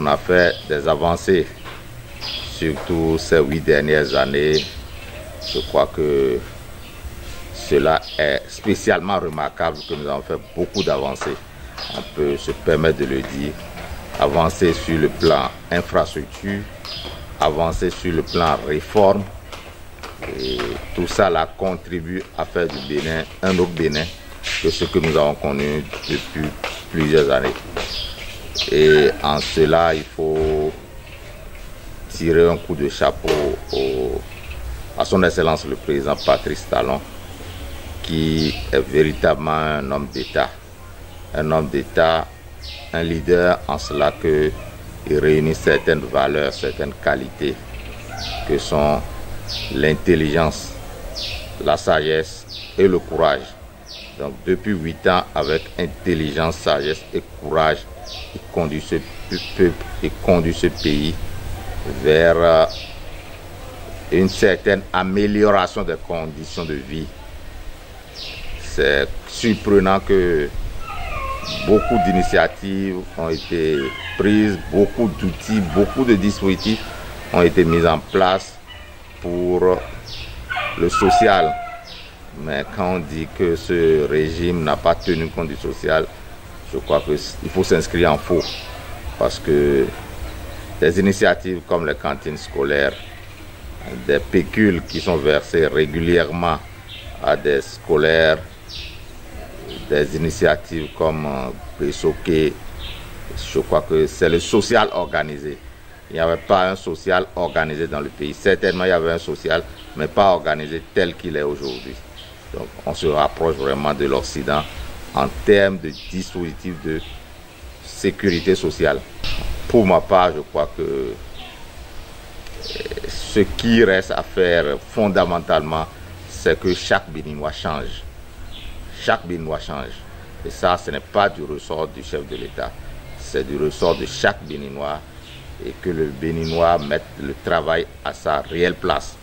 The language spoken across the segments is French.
On a fait des avancées, surtout ces 8 dernières années. Je crois que cela est spécialement remarquable que nous avons fait beaucoup d'avancées. On peut se permettre de le dire. Avancer sur le plan infrastructure, avancer sur le plan réforme. Et tout ça là contribue à faire du Bénin un autre Bénin que ce que nous avons connu depuis plusieurs années. Et en cela, il faut tirer un coup de chapeau à son Excellence le Président Patrice Talon, qui est véritablement un homme d'État. Un homme d'État, un leader en cela qu'il réunit certaines valeurs, certaines qualités que sont l'intelligence, la sagesse et le courage. Donc depuis 8 ans, avec intelligence, sagesse et courage, il conduit ce peuple, il conduit ce pays vers une certaine amélioration des conditions de vie. C'est surprenant que beaucoup d'initiatives ont été prises, beaucoup d'outils, beaucoup de dispositifs ont été mis en place pour le social. Mais quand on dit que ce régime n'a pas tenu compte du social, je crois qu'il faut s'inscrire en faux. Parce que des initiatives comme les cantines scolaires, des pécules qui sont versées régulièrement à des scolaires, des initiatives comme Besoké, je crois que c'est le social organisé. Il n'y avait pas un social organisé dans le pays. Certainement, il y avait un social, mais pas organisé tel qu'il est aujourd'hui. Donc, on se rapproche vraiment de l'Occident en termes de dispositifs de sécurité sociale. Pour ma part, je crois que ce qui reste à faire fondamentalement, c'est que chaque Béninois change. Chaque Béninois change. Et ça, ce n'est pas du ressort du chef de l'État. C'est du ressort de chaque Béninois et que le Béninois mette le travail à sa réelle place.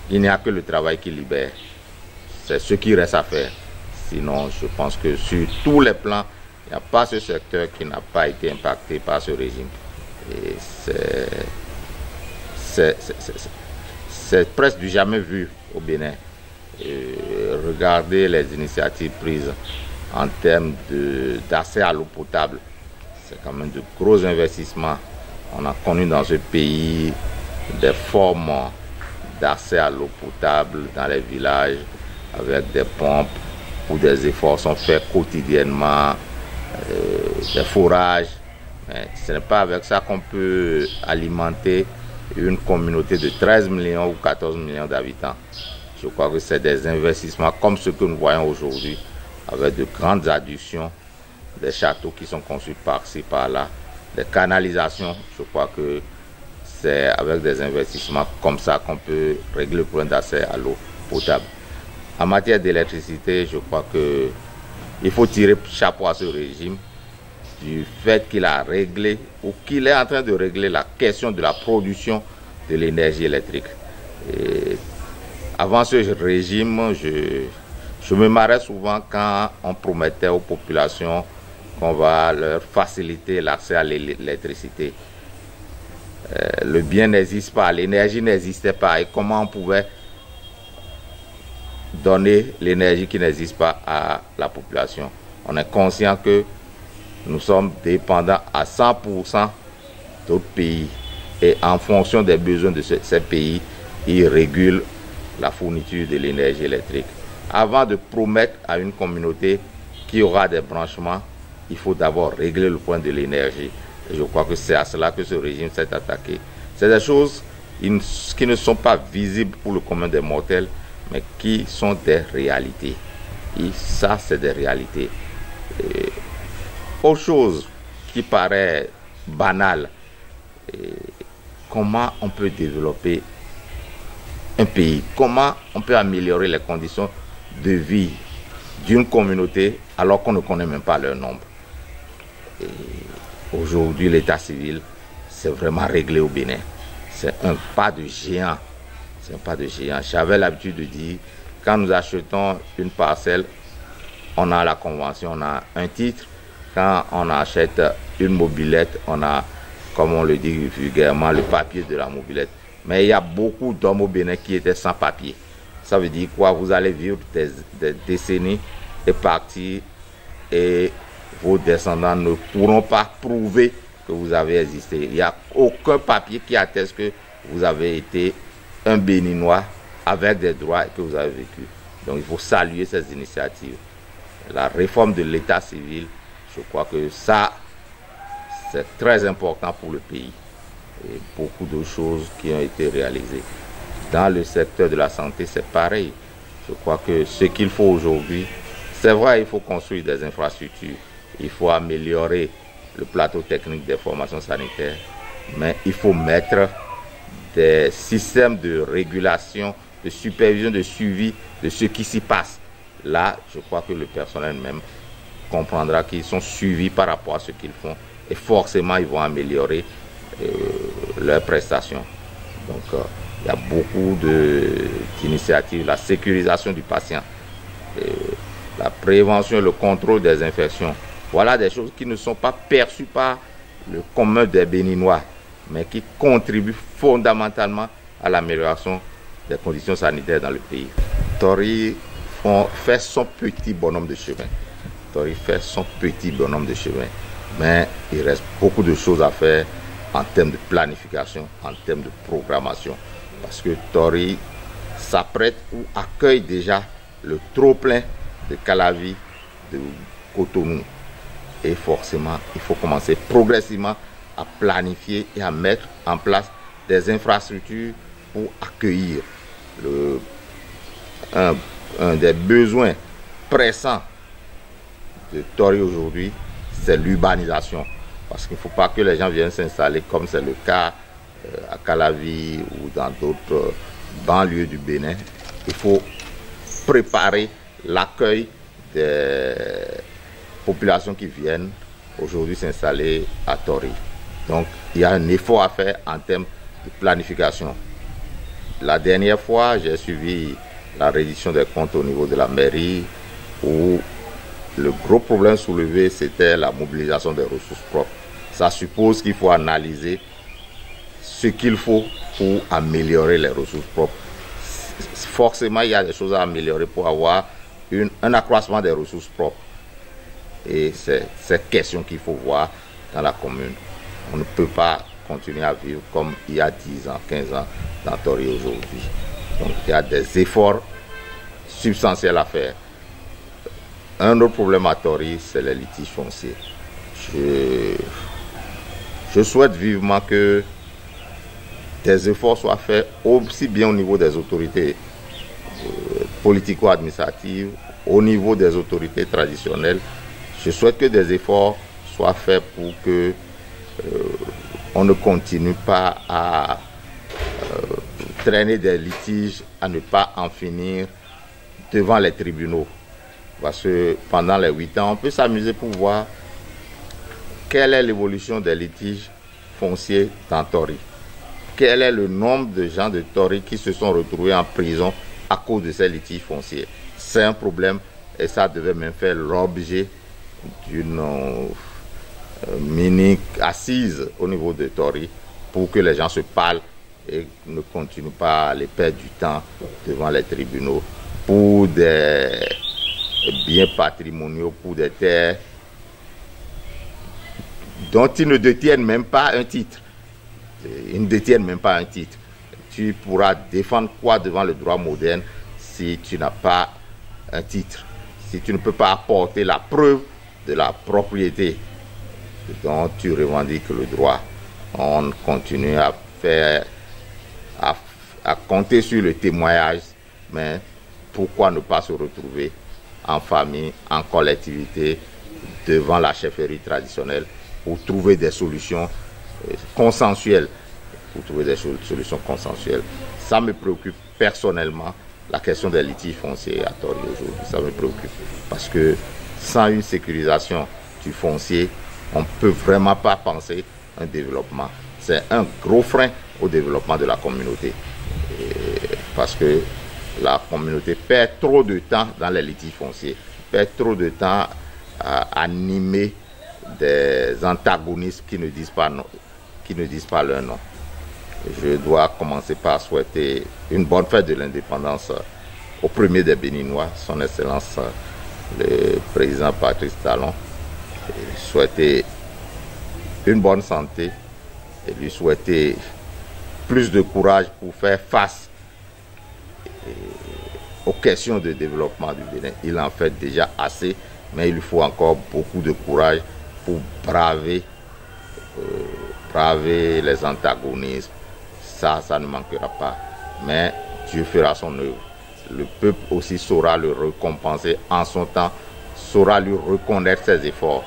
Il n'y a que le travail qui libère. C'est ce qui reste à faire. Sinon, je pense que sur tous les plans, il n'y a pas ce secteur qui n'a pas été impacté par ce régime. Et c'est presque du jamais vu au Bénin. Et regardez les initiatives prises en termes d'accès à l'eau potable. C'est quand même de gros investissements. On a connu dans ce pays des formes d'accès à l'eau potable dans les villages avec des pompes où des efforts sont faits quotidiennement, des forages. Mais ce n'est pas avec ça qu'on peut alimenter une communauté de 13 millions ou 14 millions d'habitants. Je crois que c'est des investissements comme ceux que nous voyons aujourd'hui, avec de grandes adductions, des châteaux qui sont conçus par-ci, par-là, des canalisations. Je crois que c'est avec des investissements comme ça qu'on peut régler le problème d'accès à l'eau potable. En matière d'électricité, je crois qu'il faut tirer chapeau à ce régime du fait qu'il a réglé ou qu'il est en train de régler la question de la production de l'énergie électrique. Et avant ce régime, je me marrais souvent quand on promettait aux populations qu'on va leur faciliter l'accès à l'électricité. Le bien n'existe pas, l'énergie n'existait pas. Et comment on pouvait donner l'énergie qui n'existe pas à la population? On est conscient que nous sommes dépendants à 100% d'autres pays. Et en fonction des besoins de ces pays, ils régulent la fourniture de l'énergie électrique. Avant de promettre à une communauté qu'il y aura des branchements, il faut d'abord régler le point de l'énergie. Et je crois que c'est à cela que ce régime s'est attaqué. C'est des choses qui ne sont pas visibles pour le commun des mortels, mais qui sont des réalités. Et ça, c'est des réalités. Et autre chose qui paraît banale, comment on peut développer un pays, comment on peut améliorer les conditions de vie d'une communauté alors qu'on ne connaît même pas leur nombre. Aujourd'hui, l'état civil, c'est vraiment réglé au Bénin. C'est un pas de géant. C'est un pas de géant. J'avais l'habitude de dire, quand nous achetons une parcelle, on a la convention, on a un titre. Quand on achète une mobilette, on a comme on le dit vulgairement, le papier de la mobilette. Mais il y a beaucoup d'hommes au Bénin qui étaient sans papier. Ça veut dire quoi? Vous allez vivre des décennies et partir et vos descendants ne pourront pas prouver que vous avez existé. Il n'y a aucun papier qui atteste que vous avez été un Béninois avec des droits et que vous avez vécu. Donc il faut saluer ces initiatives. La réforme de l'état civil, je crois que ça, c'est très important pour le pays. Et beaucoup de choses qui ont été réalisées. Dans le secteur de la santé, c'est pareil. Je crois que ce qu'il faut aujourd'hui, c'est vrai, il faut construire des infrastructures, il faut améliorer le plateau technique des formations sanitaires, mais il faut mettre des systèmes de régulation, de supervision, de suivi de ce qui s'y passe. Là, je crois que le personnel même comprendra qu'ils sont suivis par rapport à ce qu'ils font et forcément, ils vont améliorer leurs prestations. Donc, il y a beaucoup d'initiatives, la sécurisation du patient, la prévention et le contrôle des infections. Voilà des choses qui ne sont pas perçues par le commun des Béninois, mais qui contribuent fondamentalement à l'amélioration des conditions sanitaires dans le pays. Tory fait son petit bonhomme de chemin. Tory fait son petit bonhomme de chemin. Mais il reste beaucoup de choses à faire en termes de planification, en termes de programmation. Parce que Tory s'apprête ou accueille déjà le trop-plein de Calavi, de Cotonou. Et forcément, il faut commencer progressivement à planifier et à mettre en place des infrastructures pour accueillir un des besoins pressants de Tory aujourd'hui, c'est l'urbanisation. Parce qu'il ne faut pas que les gens viennent s'installer comme c'est le cas à Calavi ou dans d'autres banlieues du Bénin. Il faut préparer l'accueil des populations qui viennent aujourd'hui s'installer à Tory. Donc il y a un effort à faire en termes de planification. La dernière fois, j'ai suivi la reddition des comptes au niveau de la mairie où le gros problème soulevé, c'était la mobilisation des ressources propres. Ça suppose qu'il faut analyser ce qu'il faut pour améliorer les ressources propres. Forcément, il y a des choses à améliorer pour avoir un accroissement des ressources propres. Et c'est cette question qu'il faut voir dans la commune. On ne peut pas continuer à vivre comme il y a 10 ans, 15 ans dans Tory aujourd'hui. Donc il y a des efforts substantiels à faire. Un autre problème à Tory, c'est les litiges fonciers. Je souhaite vivement que des efforts soient faits aussi bien au niveau des autorités politico-administratives, au niveau des autorités traditionnelles. Je souhaite que des efforts soient faits pour que on ne continue pas à traîner des litiges, à ne pas en finir devant les tribunaux. Parce que pendant les 8 ans, on peut s'amuser pour voir quelle est l'évolution des litiges fonciers dans Tory. Quel est le nombre de gens de Tory qui se sont retrouvés en prison à cause de ces litiges fonciers. C'est un problème et ça devait même faire l'objet d'une mini assise au niveau de Tory pour que les gens se parlent et ne continuent pas à aller perdre du temps devant les tribunaux pour des biens patrimoniaux, pour des terres dont ils ne détiennent même pas un titre. Ils ne détiennent même pas un titre. Tu pourras défendre quoi devant le droit moderne si tu n'as pas un titre, si tu ne peux pas apporter la preuve de la propriété dont tu revendiques le droit. On continue à faire, à compter sur le témoignage, mais pourquoi ne pas se retrouver en famille, en collectivité, devant la chefferie traditionnelle pour trouver des solutions consensuelles, Ça me préoccupe personnellement, la question des litiges fonciers à Tory aujourd'hui. Ça me préoccupe parce que sans une sécurisation du foncier, on ne peut vraiment pas penser un développement. C'est un gros frein au développement de la communauté. Parce que la communauté perd trop de temps dans les litiges fonciers, perd trop de temps à animer des antagonistes qui ne disent pas non, qui ne disent pas leur nom. Je dois commencer par souhaiter une bonne fête de l'indépendance au premier des Béninois, son Excellence le président Patrice Talon. Et souhaiter une bonne santé et lui souhaiter plus de courage pour faire face aux questions de développement du Bénin. Il en fait déjà assez, mais il lui faut encore beaucoup de courage pour braver les antagonismes. Ça ne manquera pas. Mais Dieu fera son œuvre. Le peuple aussi saura le récompenser en son temps, saura lui reconnaître ses efforts.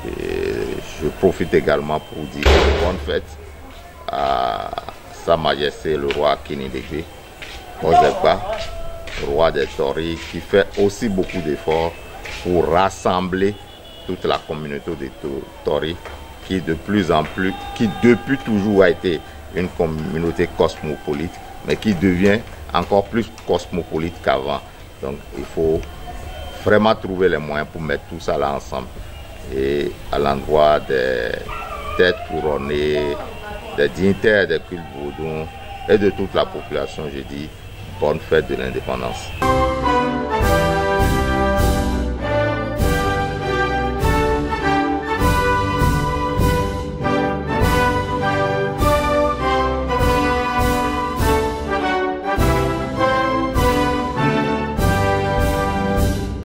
Et je profite également pour dire bonne fête à Sa Majesté le roi Kinidegbe Ozekba, roi des Toris, qui fait aussi beaucoup d'efforts pour rassembler toute la communauté des Toris, qui depuis toujours a été une communauté cosmopolite, mais qui devient encore plus cosmopolite qu'avant. Donc il faut vraiment trouver les moyens pour mettre tout ça là ensemble. Et à l'endroit des têtes couronnées, des dignitaires des cultes vaudous et de toute la population, je dis bonne fête de l'indépendance.